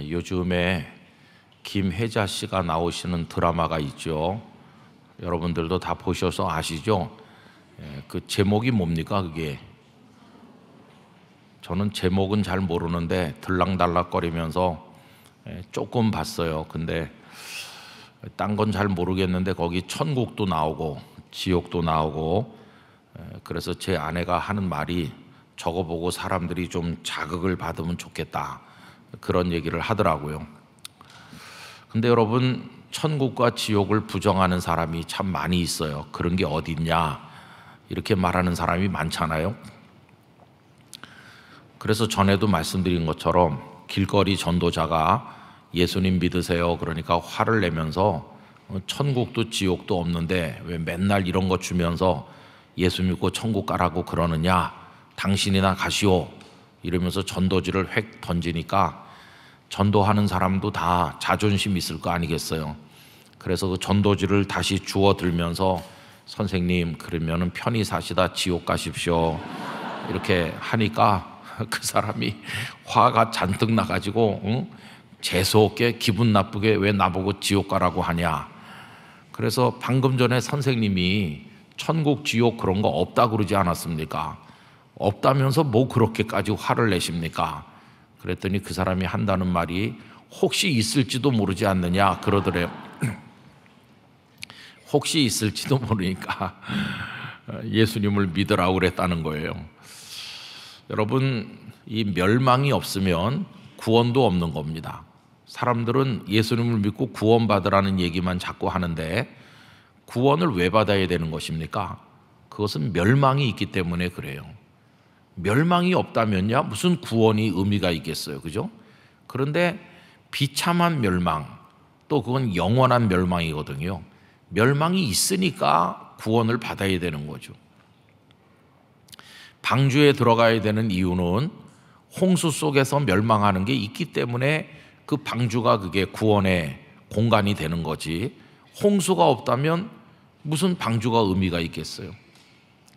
요즘에 김혜자 씨가 나오시는 드라마가 있죠. 여러분들도 다 보셔서 아시죠? 그 제목이 뭡니까 그게? 저는 제목은 잘 모르는데 들락달락거리면서 조금 봤어요. 근데 딴 건 잘 모르겠는데 거기 천국도 나오고 지옥도 나오고, 그래서 제 아내가 하는 말이 저거 보고 사람들이 좀 자극을 받으면 좋겠다, 그런 얘기를 하더라고요. 근데 여러분, 천국과 지옥을 부정하는 사람이 참 많이 있어요. 그런 게 어딨냐 이렇게 말하는 사람이 많잖아요. 그래서 전에도 말씀드린 것처럼 길거리 전도자가 예수님 믿으세요 그러니까 화를 내면서 천국도 지옥도 없는데 왜 맨날 이런 거 주면서 예수 믿고 천국 가라고 그러느냐, 당신이나 가시오 이러면서 전도지를 획 던지니까 전도하는 사람도 다 자존심 있을 거 아니겠어요. 그래서 그 전도지를 다시 주워 들면서 선생님 그러면은 편히 사시다 지옥 가십시오 이렇게 하니까 그 사람이 화가 잔뜩 나가지고 재수없게 기분 나쁘게 왜 나보고 지옥 가라고 하냐. 그래서 방금 전에 선생님이 천국 지옥 그런 거 없다 그러지 않았습니까? 없다면서 뭐 그렇게까지 화를 내십니까? 그랬더니 그 사람이 한다는 말이 혹시 있을지도 모르지 않느냐 그러더래요. 혹시 있을지도 모르니까 예수님을 믿으라고 그랬다는 거예요. 여러분, 이 멸망이 없으면 구원도 없는 겁니다. 사람들은 예수님을 믿고 구원받으라는 얘기만 자꾸 하는데 구원을 왜 받아야 되는 것입니까? 그것은 멸망이 있기 때문에 그래요. 멸망이 없다면야 무슨 구원이 의미가 있겠어요, 그죠? 그런데 비참한 멸망, 또 그건 영원한 멸망이거든요. 멸망이 있으니까 구원을 받아야 되는 거죠. 방주에 들어가야 되는 이유는 홍수 속에서 멸망하는 게 있기 때문에 그 방주가 그게 구원의 공간이 되는 거지, 홍수가 없다면 무슨 방주가 의미가 있겠어요.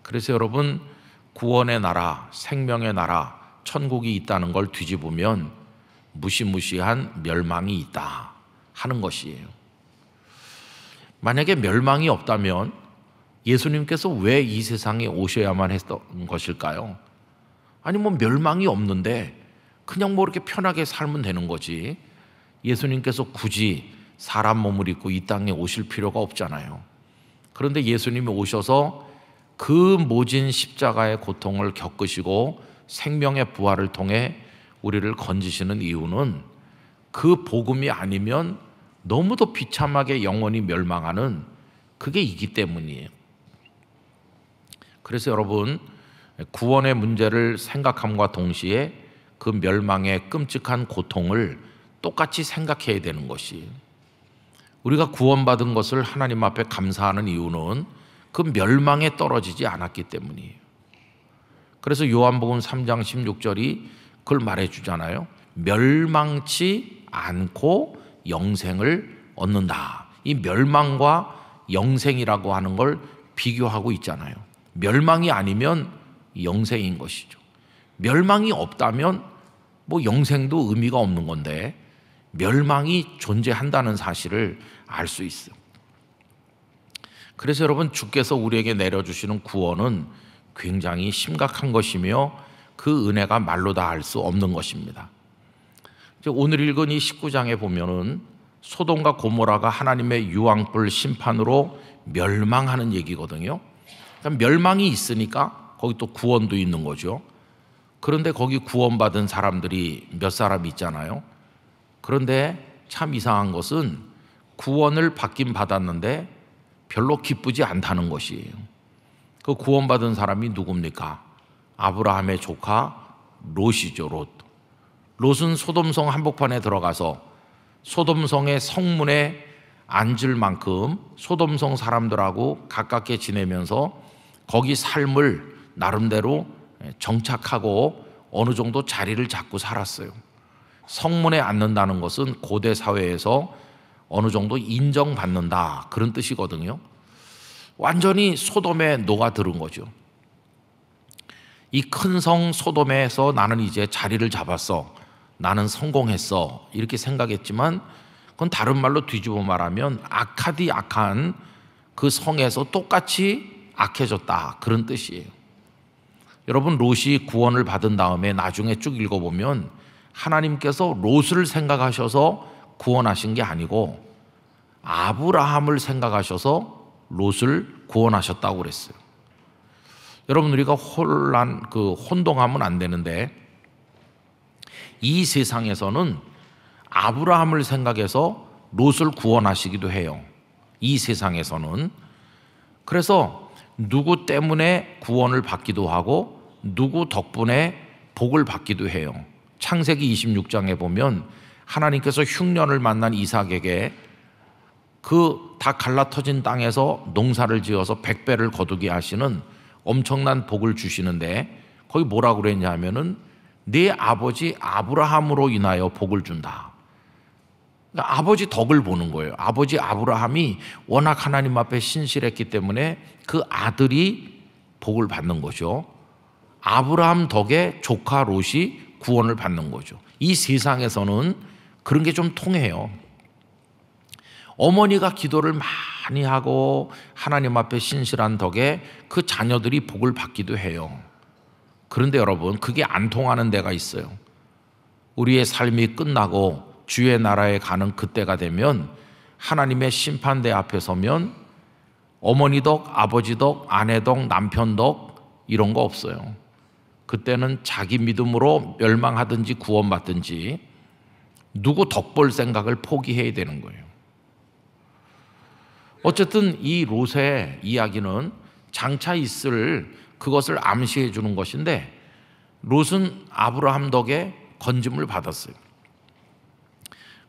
그래서 여러분, 구원의 나라, 생명의 나라, 천국이 있다는 걸 뒤집으면 무시무시한 멸망이 있다 하는 것이에요. 만약에 멸망이 없다면 예수님께서 왜 이 세상에 오셔야만 했던 것일까요? 아니 뭐 멸망이 없는데 그냥 뭐 이렇게 편하게 살면 되는 거지, 예수님께서 굳이 사람 몸을 입고 이 땅에 오실 필요가 없잖아요. 그런데 예수님이 오셔서 그 모진 십자가의 고통을 겪으시고 생명의 부활을 통해 우리를 건지시는 이유는 그 복음이 아니면 너무도 비참하게 영원히 멸망하는 그게 있기 때문이에요. 그래서 여러분, 구원의 문제를 생각함과 동시에 그 멸망의 끔찍한 고통을 똑같이 생각해야 되는 것이, 우리가 구원받은 것을 하나님 앞에 감사하는 이유는 그 멸망에 떨어지지 않았기 때문이에요. 그래서 요한복음 3장 16절이 그걸 말해주잖아요. 멸망치 않고 영생을 얻는다. 이 멸망과 영생이라고 하는 걸 비교하고 있잖아요. 멸망이 아니면 영생인 것이죠. 멸망이 없다면 뭐 영생도 의미가 없는 건데 멸망이 존재한다는 사실을 알 수 있어요. 그래서 여러분, 주께서 우리에게 내려주시는 구원은 굉장히 심각한 것이며 그 은혜가 말로 다 알 수 없는 것입니다. 오늘 읽은 이 19장에 보면은 소돔과 고모라가 하나님의 유황불 심판으로 멸망하는 얘기거든요. 그러니까 멸망이 있으니까 거기 또 구원도 있는 거죠. 그런데 거기 구원받은 사람들이 몇 사람 있잖아요. 그런데 참 이상한 것은 구원을 받긴 받았는데 별로 기쁘지 않다는 것이에요. 그 구원받은 사람이 누굽니까? 아브라함의 조카 롯이죠. 롯은 소돔성 한복판에 들어가서 소돔성의 성문에 앉을 만큼 소돔성 사람들하고 가깝게 지내면서 거기 삶을 나름대로 정착하고 어느 정도 자리를 잡고 살았어요. 성문에 앉는다는 것은 고대 사회에서 어느 정도 인정받는다, 그런 뜻이거든요. 완전히 소돔에 녹아들은 거죠. 이 큰 성 소돔에서 나는 이제 자리를 잡았어, 나는 성공했어 이렇게 생각했지만 그건 다른 말로 뒤집어 말하면 악하디 악한 그 성에서 똑같이 악해졌다 그런 뜻이에요. 여러분 롯이 구원을 받은 다음에 나중에 쭉 읽어보면 하나님께서 롯을 생각하셔서 구원하신 게 아니고 아브라함을 생각하셔서 롯을 구원하셨다고 그랬어요. 여러분 우리가 혼동하면 안 되는데 이 세상에서는 아브라함을 생각해서 롯을 구원하시기도 해요. 이 세상에서는. 그래서 누구 때문에 구원을 받기도 하고 누구 덕분에 복을 받기도 해요. 창세기 26장에 보면 하나님께서 흉년을 만난 이삭에게 그 다 갈라터진 땅에서 농사를 지어서 100배를 거두게 하시는 엄청난 복을 주시는데 거기 뭐라고 그랬냐 하면은 네 아버지 아브라함으로 인하여 복을 준다. 그러니까 아버지 덕을 보는 거예요. 아버지 아브라함이 워낙 하나님 앞에 신실했기 때문에 그 아들이 복을 받는 거죠. 아브라함 덕에 조카 롯이 구원을 받는 거죠. 이 세상에서는 그런 게 좀 통해요. 어머니가 기도를 많이 하고 하나님 앞에 신실한 덕에 그 자녀들이 복을 받기도 해요. 그런데 여러분 그게 안 통하는 데가 있어요. 우리의 삶이 끝나고 주의 나라에 가는 그때가 되면 하나님의 심판대 앞에 서면 어머니 덕, 아버지 덕, 아내 덕, 남편 덕 이런 거 없어요. 그때는 자기 믿음으로 멸망하든지 구원받든지 누구 덕 볼 생각을 포기해야 되는 거예요. 어쨌든 이 롯의 이야기는 장차 있을 그것을 암시해 주는 것인데 롯은 아브라함 덕에 건짐을 받았어요.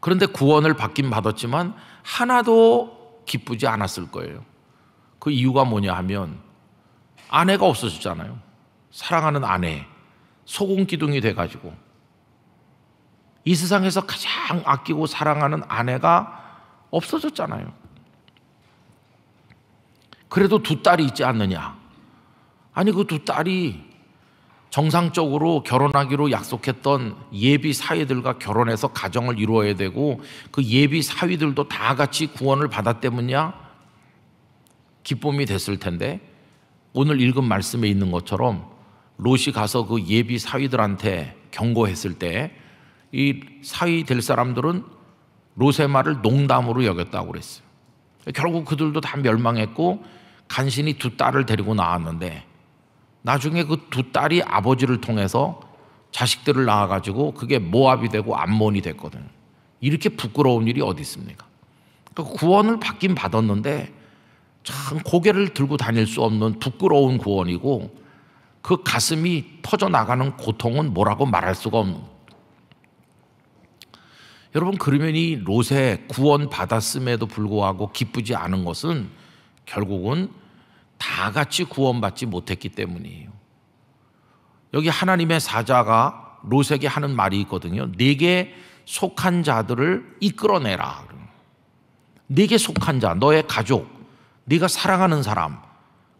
그런데 구원을 받긴 받았지만 하나도 기쁘지 않았을 거예요. 그 이유가 뭐냐 하면 아내가 없어졌잖아요. 사랑하는 아내, 소금기둥이 돼가지고 이 세상에서 가장 아끼고 사랑하는 아내가 없어졌잖아요. 그래도 두 딸이 있지 않느냐? 아니 그 두 딸이 정상적으로 결혼하기로 약속했던 예비 사위들과 결혼해서 가정을 이루어야 되고 그 예비 사위들도 다 같이 구원을 받았다면야 기쁨이 됐을 텐데 오늘 읽은 말씀에 있는 것처럼 롯이 가서 그 예비 사위들한테 경고했을 때 이 사위 될 사람들은 롯의 말을 농담으로 여겼다고 그랬어요. 결국 그들도 다 멸망했고 간신히 두 딸을 데리고 나왔는데 나중에 그 두 딸이 아버지를 통해서 자식들을 낳아가지고 그게 모압이 되고 암몬이 됐거든요. 이렇게 부끄러운 일이 어디 있습니까? 그러니까 구원을 받긴 받았는데 참 고개를 들고 다닐 수 없는 부끄러운 구원이고 그 가슴이 터져나가는 고통은 뭐라고 말할 수가 없는 거예요. 여러분 그러면 이 롯의 구원 받았음에도 불구하고 기쁘지 않은 것은 결국은 다 같이 구원받지 못했기 때문이에요. 여기 하나님의 사자가 롯에게 하는 말이 있거든요. 네게 속한 자들을 이끌어내라. 네게 속한 자, 너의 가족, 네가 사랑하는 사람,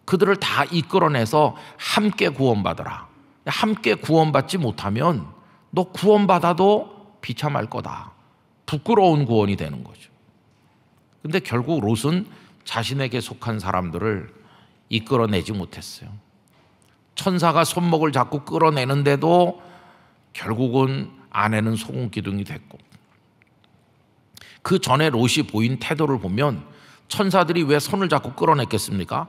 그들을 다 이끌어내서 함께 구원받아라. 함께 구원받지 못하면 너 구원받아도 비참할 거다. 부끄러운 구원이 되는 거죠. 근데 결국 롯은 자신에게 속한 사람들을 이끌어내지 못했어요. 천사가 손목을 잡고 끌어내는데도 결국은 아내는 소금기둥이 됐고 그 전에 롯이 보인 태도를 보면 천사들이 왜 손을 잡고 끌어냈겠습니까?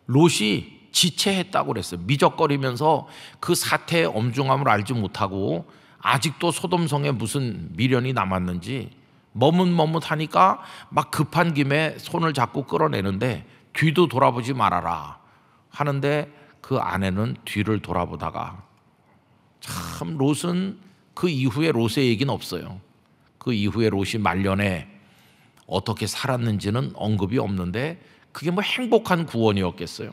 롯이 지체했다고 그랬어요. 미적거리면서 그 사태의 엄중함을 알지 못하고 아직도 소돔성에 무슨 미련이 남았는지 머뭇머뭇하니까 막 급한 김에 손을 잡고 끌어내는데 뒤도 돌아보지 말아라 하는데 그 아내는 뒤를 돌아보다가 참 롯은 그 이후에 롯의 얘기는 없어요. 그 이후에 롯이 말년에 어떻게 살았는지는 언급이 없는데 그게 뭐 행복한 구원이었겠어요?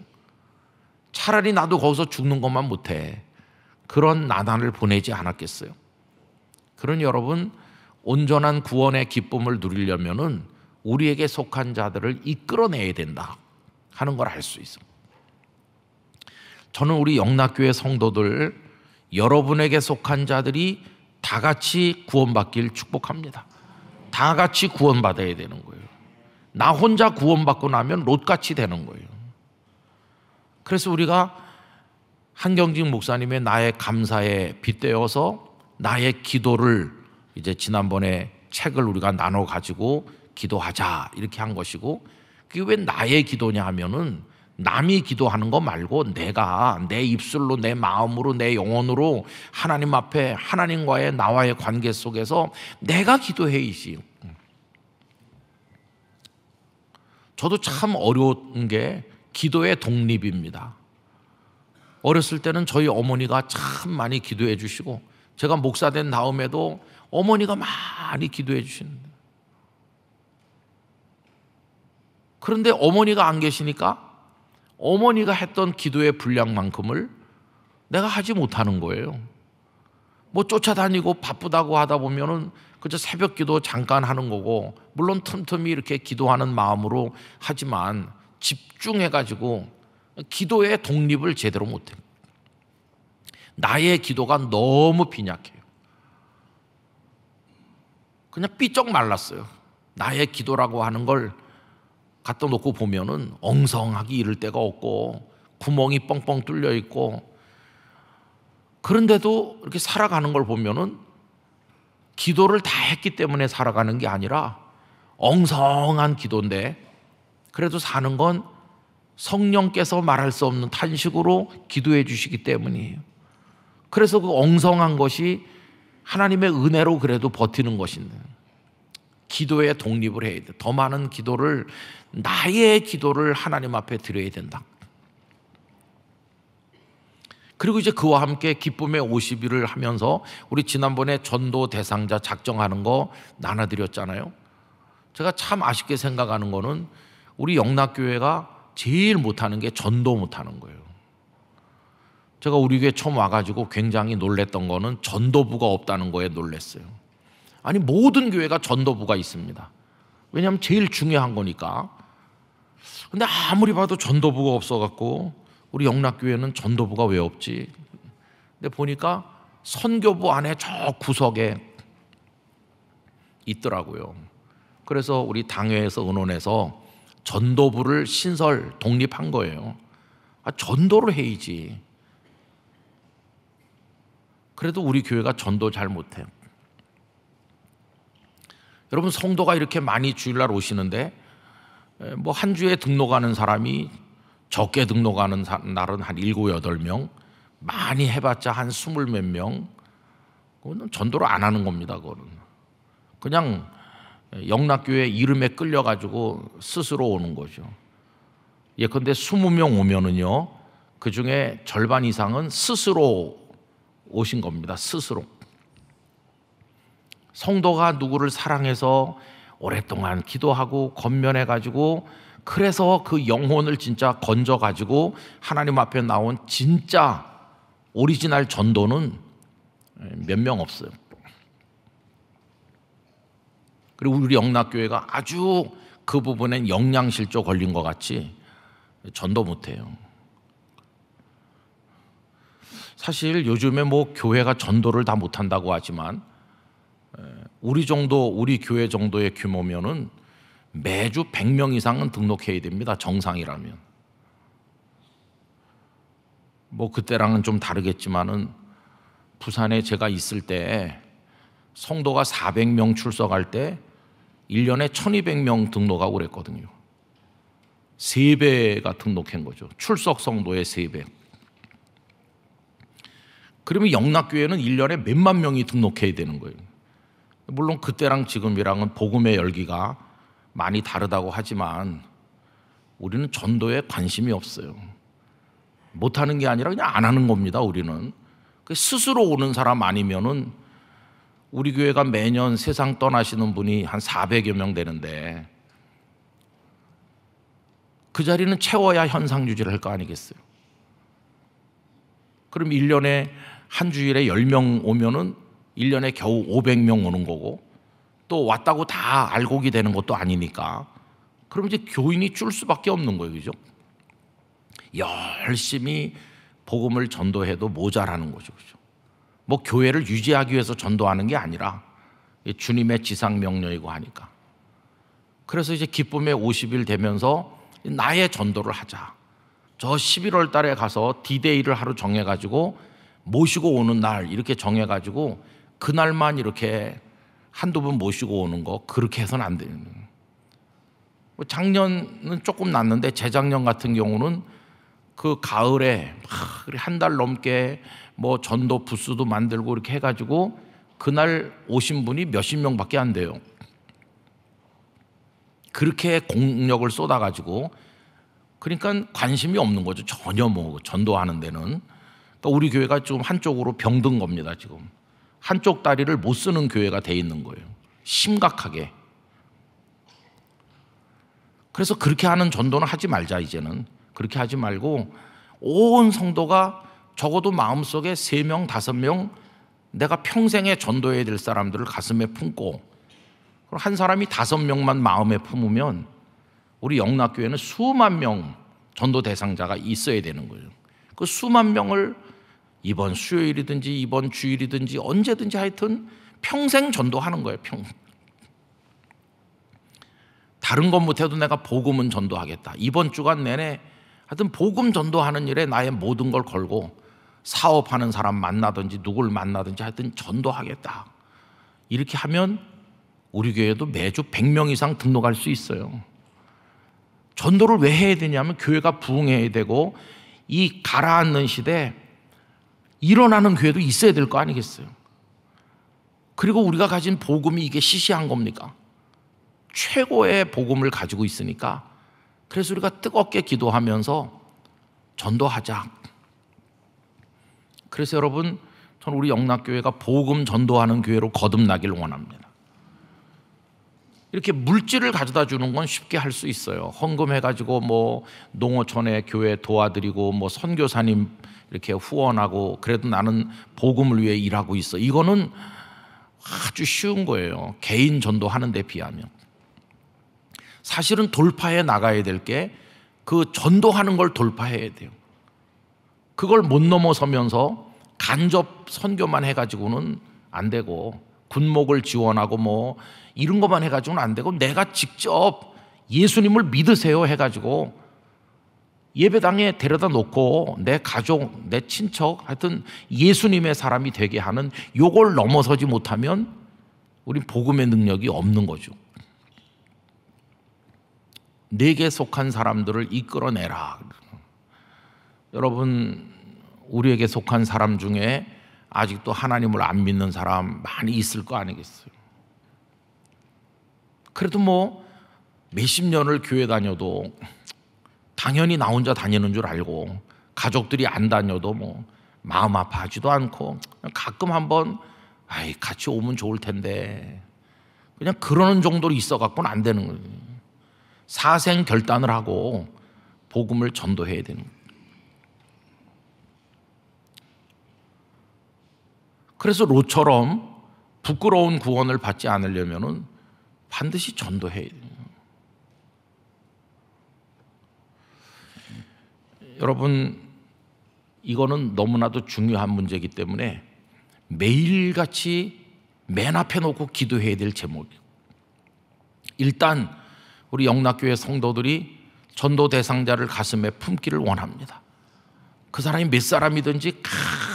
차라리 나도 거기서 죽는 것만 못해. 그런 나날을 보내지 않았겠어요? 그러니 여러분 온전한 구원의 기쁨을 누리려면은 우리에게 속한 자들을 이끌어내야 된다 하는 걸 알 수 있어요. 저는 우리 영락교회 성도들 여러분에게 속한 자들이 다 같이 구원받길 축복합니다. 다 같이 구원받아야 되는 거예요. 나 혼자 구원받고 나면 롯같이 되는 거예요. 그래서 우리가 한경직 목사님의 나의 감사에 빗대어서 나의 기도를 이제 지난번에 책을 우리가 나눠 가지고 기도하자 이렇게 한 것이고, 그게 왜 나의 기도냐 하면은 남이 기도하는 거 말고 내가 내 입술로, 내 마음으로, 내 영혼으로 하나님 앞에 하나님과의 나와의 관계 속에서 내가 기도해야지. 저도 참 어려운 게 기도의 독립입니다. 어렸을 때는 저희 어머니가 참 많이 기도해 주시고, 제가 목사 된 다음에도 어머니가 많이 기도해 주시는데, 그런데 어머니가 안 계시니까 어머니가 했던 기도의 분량만큼을 내가 하지 못하는 거예요. 뭐 쫓아다니고 바쁘다고 하다 보면은 그저 새벽 기도 잠깐 하는 거고, 물론 틈틈이 이렇게 기도하는 마음으로 하지만 집중해가지고 기도의 독립을 제대로 못해요. 나의 기도가 너무 빈약해요. 그냥 삐쩍 말랐어요. 나의 기도라고 하는 걸 갖다 놓고 보면은 엉성하게 이를 데가 없고 구멍이 뻥뻥 뚫려 있고, 그런데도 이렇게 살아가는 걸 보면은 기도를 다 했기 때문에 살아가는 게 아니라 엉성한 기도인데, 그래도 사는 건 성령께서 말할 수 없는 탄식으로 기도해 주시기 때문이에요. 그래서 그 엉성한 것이 하나님의 은혜로 그래도 버티는 것인데, 기도에 독립을 해야 돼. 더 많은 기도를, 나의 기도를 하나님 앞에 드려야 된다. 그리고 이제 그와 함께 기쁨의 50일을 하면서 우리 지난번에 전도 대상자 작정하는 거 나눠드렸잖아요. 제가 참 아쉽게 생각하는 거는 우리 영락교회가 제일 못하는 게 전도 못하는 거예요. 제가 우리 교회 처음 와가지고 굉장히 놀랬던 거는 전도부가 없다는 거에 놀랐어요. 아니, 모든 교회가 전도부가 있습니다. 왜냐하면 제일 중요한 거니까. 근데 아무리 봐도 전도부가 없어갖고 우리 영락교회는 전도부가 왜 없지? 근데 보니까 선교부 안에 저 구석에 있더라고요. 그래서 우리 당회에서 의논해서 전도부를 신설 독립한 거예요. 전도를 해야지. 그래도 우리 교회가 전도 잘 못해요. 여러분, 성도가 이렇게 많이 주일날 오시는데 뭐 한 주에 등록하는 사람이 적게 등록하는 날은 한 7, 8명, 많이 해봤자 한 20 몇 명. 그거는 전도를 안 하는 겁니다. 그거는 그냥 영락교회 이름에 끌려가지고 스스로 오는 거죠. 예컨대 20명 오면은요, 그 중에 절반 이상은 스스로 오신 겁니다. 스스로. 성도가 누구를 사랑해서 오랫동안 기도하고 건면해가지고, 그래서 그 영혼을 진짜 건져가지고 하나님 앞에 나온 진짜 오리지널 전도는 몇 명 없어요. 그리고 우리 영락교회가 아주 그 부분엔 영양실조 걸린 것 같이 전도 못해요. 사실 요즘에 뭐 교회가 전도를 다 못한다고 하지만 우리 교회 정도의 규모면은 매주 100명 이상은 등록해야 됩니다. 정상이라면. 뭐 그때랑은 좀 다르겠지만은 부산에 제가 있을 때 성도가 400명 출석할 때 1년에 1200명 등록하고 그랬거든요. 3배가 등록한 거죠. 출석 성도의 3배. 그러면 영락교회는 1년에 몇만 명이 등록해야 되는 거예요. 물론 그때랑 지금이랑은 복음의 열기가 많이 다르다고 하지만 우리는 전도에 관심이 없어요. 못하는 게 아니라 그냥 안 하는 겁니다. 우리는 스스로 오는 사람 아니면은, 우리 교회가 매년 세상 떠나시는 분이 한 400여 명 되는데 그 자리는 채워야 현상 유지를 할 거 아니겠어요? 그럼 1년에 한 주일에 10명 오면은 1년에 겨우 500명 오는 거고, 또 왔다고 다 알곡이 되는 것도 아니니까, 그럼 이제 교인이 줄 수밖에 없는 거예요. 그죠? 열심히 복음을 전도해도 모자라는 거죠. 그죠? 뭐 교회를 유지하기 위해서 전도하는 게 아니라 주님의 지상 명령이고 하니까. 그래서 이제 기쁨의 50일 되면서 나의 전도를 하자. 저 11월 달에 가서 디데이를 하루 정해가지고 모시고 오는 날 이렇게 정해가지고 그날만 이렇게 한두 분 모시고 오는 거, 그렇게 해서는 안 돼요. 작년은 조금 났는데 재작년 같은 경우는 그 가을에 한 달 넘게 뭐 전도 부스도 만들고 이렇게 해가지고 그날 오신 분이 몇십 명밖에 안 돼요. 그렇게 공력을 쏟아가지고, 그러니까 관심이 없는 거죠. 전혀 뭐 전도하는 데는. 그러니까 우리 교회가 좀 한쪽으로 병든 겁니다. 지금 한쪽 다리를 못 쓰는 교회가 돼 있는 거예요. 심각하게. 그래서 그렇게 하는 전도는 하지 말자. 이제는 그렇게 하지 말고 온 성도가 적어도 마음속에 3명, 5명 내가 평생에 전도해야 될 사람들을 가슴에 품고, 한 사람이 5명만 마음에 품으면 우리 영락교회는 수만 명 전도 대상자가 있어야 되는 거예요. 그 수만 명을 이번 수요일이든지 이번 주일이든지 언제든지 하여튼 평생 전도하는 거예요. 다른 건 못해도 내가 복음은 전도하겠다. 이번 주간 내내 하여튼 복음 전도하는 일에 나의 모든 걸 걸고 사업하는 사람 만나든지 누굴 만나든지 하여튼 전도하겠다. 이렇게 하면 우리 교회도 매주 100명 이상 등록할 수 있어요. 전도를 왜 해야 되냐면 교회가 부흥해야 되고, 이 가라앉는 시대에 일어나는 교회도 있어야 될 거 아니겠어요. 그리고 우리가 가진 복음이 이게 시시한 겁니까? 최고의 복음을 가지고 있으니까, 그래서 우리가 뜨겁게 기도하면서 전도하자. 그래서 여러분, 저는 우리 영락교회가 복음 전도하는 교회로 거듭나길 원합니다. 이렇게 물질을 가져다 주는 건 쉽게 할 수 있어요. 헌금해가지고 뭐 농어촌에 교회 도와드리고 뭐 선교사님 이렇게 후원하고, 그래도 나는 복음을 위해 일하고 있어. 이거는 아주 쉬운 거예요. 개인 전도하는 데 비하면. 사실은 돌파해 나가야 될 게 그 전도하는 걸 돌파해야 돼요. 그걸 못 넘어서면서 간접 선교만 해가지고는 안 되고, 군목을 지원하고 뭐 이런 것만 해가지고는 안 되고, 내가 직접 예수님을 믿으세요 해가지고 예배당에 데려다 놓고 내 가족, 내 친척, 하여튼 예수님의 사람이 되게 하는, 요걸 넘어서지 못하면 우린 복음의 능력이 없는 거죠. 내게 속한 사람들을 이끌어내라. 여러분, 우리에게 속한 사람 중에 아직도 하나님을 안 믿는 사람 많이 있을 거 아니겠어요. 그래도 뭐 몇십 년을 교회 다녀도 당연히 나 혼자 다니는 줄 알고, 가족들이 안 다녀도 뭐 마음 아파하지도 않고, 가끔 한번 같이 오면 좋을 텐데 그냥 그러는 정도로 있어 갖고는 안 되는 거예요. 사생 결단을 하고 복음을 전도해야 되는 거예요. 그래서 롯처럼 부끄러운 구원을 받지 않으려면 반드시 전도해야 돼요. 여러분, 이거는 너무나도 중요한 문제이기 때문에 매일같이 맨 앞에 놓고 기도해야 될 제목이에요. 일단 우리 영락교회 성도들이 전도 대상자를 가슴에 품기를 원합니다. 그 사람이 몇 사람이든지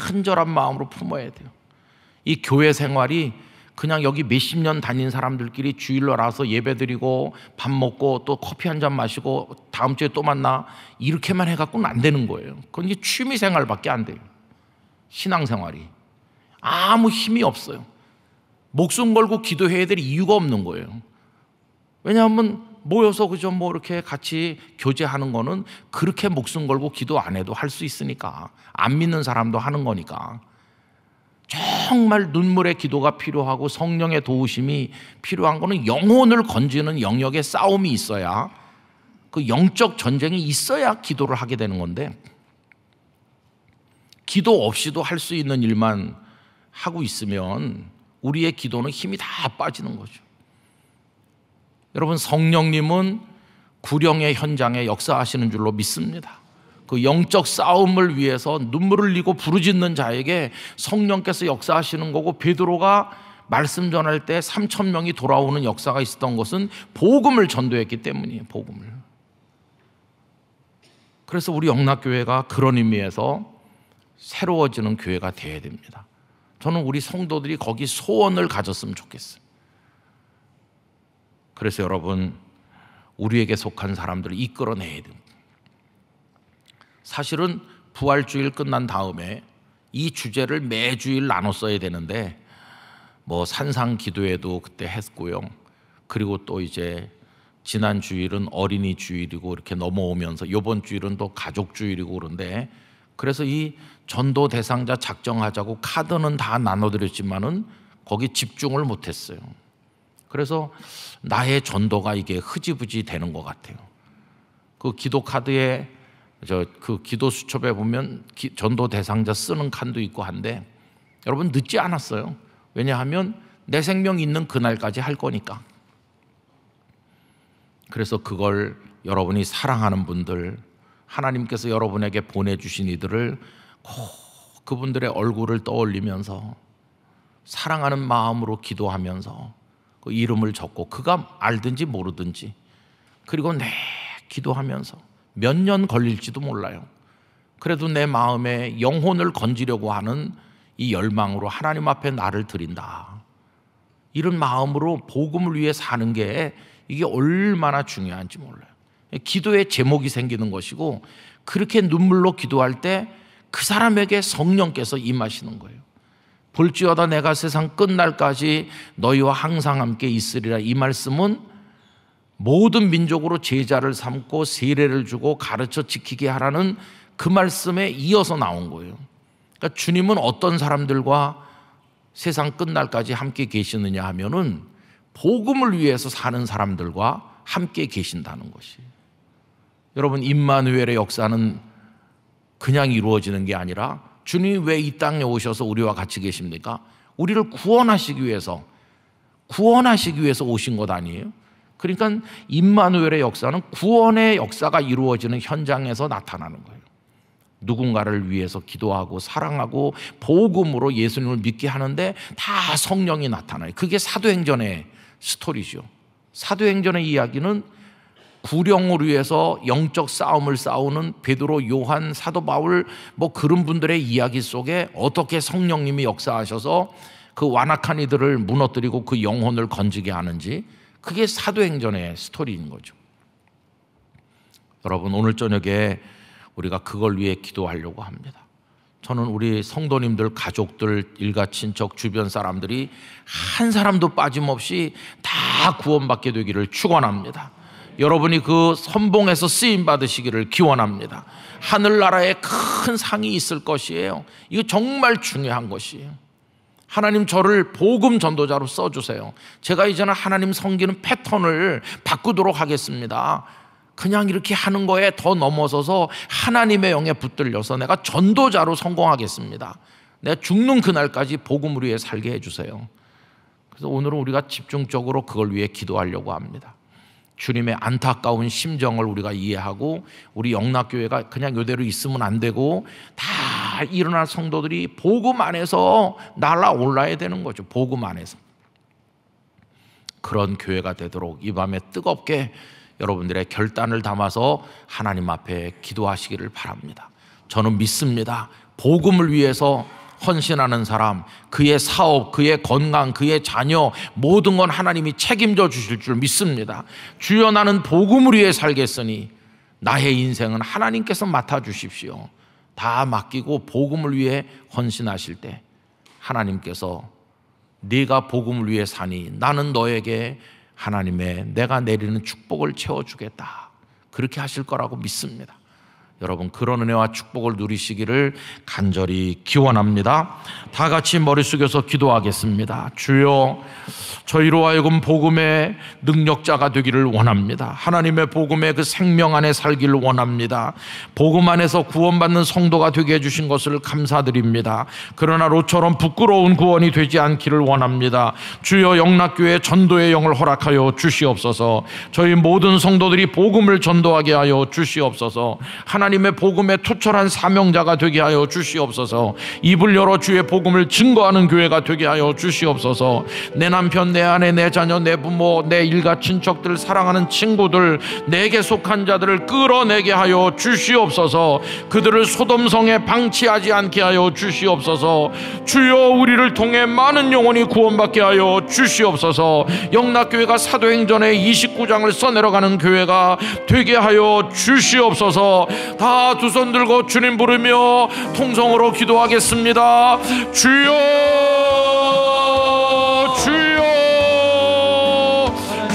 간절한 마음으로 품어야 돼요. 이 교회 생활이 그냥 여기 몇십 년 다닌 사람들끼리 주일로 나와서 예배드리고 밥 먹고 또 커피 한 잔 마시고 다음 주에 또 만나, 이렇게만 해갖고는 안 되는 거예요. 그건 이게 취미 생활밖에 안 돼요. 신앙생활이 아무 힘이 없어요. 목숨 걸고 기도해야 될 이유가 없는 거예요. 왜냐하면 모여서 그저 뭐 이렇게 같이 교제하는 거는 그렇게 목숨 걸고 기도 안 해도 할 수 있으니까, 안 믿는 사람도 하는 거니까. 정말 눈물의 기도가 필요하고 성령의 도우심이 필요한 거는 영혼을 건지는 영역의 싸움이 있어야, 그 영적 전쟁이 있어야 기도를 하게 되는 건데, 기도 없이도 할 수 있는 일만 하고 있으면 우리의 기도는 힘이 다 빠지는 거죠. 여러분, 성령님은 구령의 현장에 역사하시는 줄로 믿습니다. 그 영적 싸움을 위해서 눈물을 흘리고 부르짖는 자에게 성령께서 역사하시는 거고, 베드로가 말씀 전할 때 3,000명이 돌아오는 역사가 있었던 것은 복음을 전도했기 때문이에요. 복음을. 그래서 우리 영락교회가 그런 의미에서 새로워지는 교회가 되어야 됩니다. 저는 우리 성도들이 거기 소원을 가졌으면 좋겠어요. 그래서 여러분, 우리에게 속한 사람들을 이끌어내야 됩니다. 사실은 부활주일 끝난 다음에 이 주제를 매주일 나눠 써야 되는데, 뭐 산상 기도회도 그때 했고요. 그리고 또 이제 지난 주일은 어린이 주일이고 이렇게 넘어오면서 이번 주일은 또 가족 주일이고 그런데, 그래서 이 전도 대상자 작정하자고 카드는 다 나눠드렸지만은 거기 집중을 못했어요. 그래서 나의 전도가 이게 흐지부지 되는 것 같아요. 그 기도 카드에 그 기도 수첩에 보면 전도 대상자 쓰는 칸도 있고 한데, 여러분 늦지 않았어요. 왜냐하면 내 생명 있는 그날까지 할 거니까. 그래서 그걸 여러분이 사랑하는 분들, 하나님께서 여러분에게 보내주신 이들을 그분들의 얼굴을 떠올리면서 사랑하는 마음으로 기도하면서 그 이름을 적고, 그가 알든지 모르든지, 그리고 내 기도하면서 몇 년 걸릴지도 몰라요. 그래도 내 마음에 영혼을 건지려고 하는 이 열망으로 하나님 앞에 나를 드린다, 이런 마음으로 복음을 위해 사는 게 이게 얼마나 중요한지 몰라요. 기도에 제목이 생기는 것이고, 그렇게 눈물로 기도할 때 그 사람에게 성령께서 임하시는 거예요. 볼지어다 내가 세상 끝날까지 너희와 항상 함께 있으리라. 이 말씀은 모든 민족으로 제자를 삼고 세례를 주고 가르쳐 지키게 하라는 그 말씀에 이어서 나온 거예요. 그러니까 주님은 어떤 사람들과 세상 끝날까지 함께 계시느냐 하면은 복음을 위해서 사는 사람들과 함께 계신다는 것이에요. 여러분, 임마누엘의 역사는 그냥 이루어지는 게 아니라, 주님이 왜 이 땅에 오셔서 우리와 같이 계십니까? 우리를 구원하시기 위해서 오신 것 아니에요? 그러니까 임마누엘의 역사는 구원의 역사가 이루어지는 현장에서 나타나는 거예요. 누군가를 위해서 기도하고 사랑하고 복음으로 예수님을 믿게 하는데 다 성령이 나타나요. 그게 사도행전의 스토리죠. 사도행전의 이야기는 구령을 위해서 영적 싸움을 싸우는 베드로, 요한, 사도 바울, 뭐 그런 분들의 이야기 속에 어떻게 성령님이 역사하셔서 그 완악한 이들을 무너뜨리고 그 영혼을 건지게 하는지, 그게 사도행전의 스토리인 거죠. 여러분, 오늘 저녁에 우리가 그걸 위해 기도하려고 합니다. 저는 우리 성도님들, 가족들, 일가 친척, 주변 사람들이 한 사람도 빠짐없이 다 구원받게 되기를 축원합니다. 여러분이 그 선봉에서 쓰임 받으시기를 기원합니다. 하늘나라에 큰 상이 있을 것이에요. 이거 정말 중요한 것이에요. 하나님, 저를 복음 전도자로 써주세요. 제가 이제는 하나님 섬기는 패턴을 바꾸도록 하겠습니다. 그냥 이렇게 하는 거에 더 넘어서서 하나님의 영에 붙들려서 내가 전도자로 성공하겠습니다. 내가 죽는 그날까지 복음을 위해 살게 해주세요. 그래서 오늘은 우리가 집중적으로 그걸 위해 기도하려고 합니다. 주님의 안타까운 심정을 우리가 이해하고, 우리 영락교회가 그냥 이대로 있으면 안 되고, 다 일어날 성도들이 복음 안에서 날아올라야 되는 거죠. 복음 안에서. 그런 교회가 되도록 이 밤에 뜨겁게 여러분들의 결단을 담아서 하나님 앞에 기도하시기를 바랍니다. 저는 믿습니다. 복음을 위해서 헌신하는 사람, 그의 사업, 그의 건강, 그의 자녀, 모든 건 하나님이 책임져 주실 줄 믿습니다. 주여, 나는 복음을 위해 살겠으니 나의 인생은 하나님께서 맡아주십시오. 다 맡기고 복음을 위해 헌신하실 때 하나님께서 네가 복음을 위해 사니 나는 너에게 하나님의 내가 내리는 축복을 채워주겠다, 그렇게 하실 거라고 믿습니다. 여러분, 그런 은혜와 축복을 누리시기를 간절히 기원합니다. 다 같이 머리 숙여서 기도하겠습니다. 주여, 저희로 하여금 복음의 능력자가 되기를 원합니다. 하나님의 복음의 그 생명 안에 살기를 원합니다. 복음 안에서 구원받는 성도가 되게 해주신 것을 감사드립니다. 그러나 로처럼 부끄러운 구원이 되지 않기를 원합니다. 주여, 영락교회 전도의 영을 허락하여 주시옵소서. 저희 모든 성도들이 복음을 전도하게 하여 주시옵소서. 하나님 하나님의 복음에 투철한 사명자가 되게 하여 주시옵소서. 입을 열어 주의 복음을 증거하는 교회가 되게 하여 주시옵소서. 내 남편, 내 아내, 내 자녀, 내 부모, 내 일가 친척들, 사랑하는 친구들, 내게 속한 자들을 끌어내게 하여 주시옵소서. 그들을 소돔성에 방치하지 않게 하여 주시옵소서. 주여, 우리를 통해 많은 영혼이 구원받게 하여 주시옵소서. 영락교회가 사도행전의 29장을 써내려가는 교회가 되게 하여 주시옵소서. 다 두 손 들고 주님 부르며 통성으로 기도하겠습니다. 주여, 주여,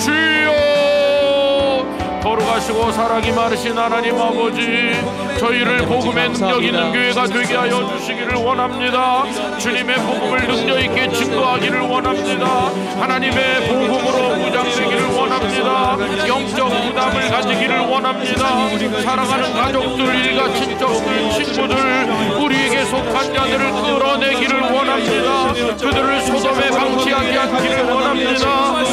주여. 거룩하시고 사랑이 많으신 하나님 아버지, 저희를 복음의 능력 있는 교회가 되게 하여 주시기를 원합니다. 주님의 복음을 능력 있게 증거하기를 원합니다. 하나님의 복음으로 무장되기를 원합니다. 영적 부담을 가지기를 원합니다. 사랑하는 가족들, 일가 친척들, 친구들, 우리에게 속한 자들을 끌어내기를 원합니다. 그들을 소돔에 방치하지 않기를 원합니다.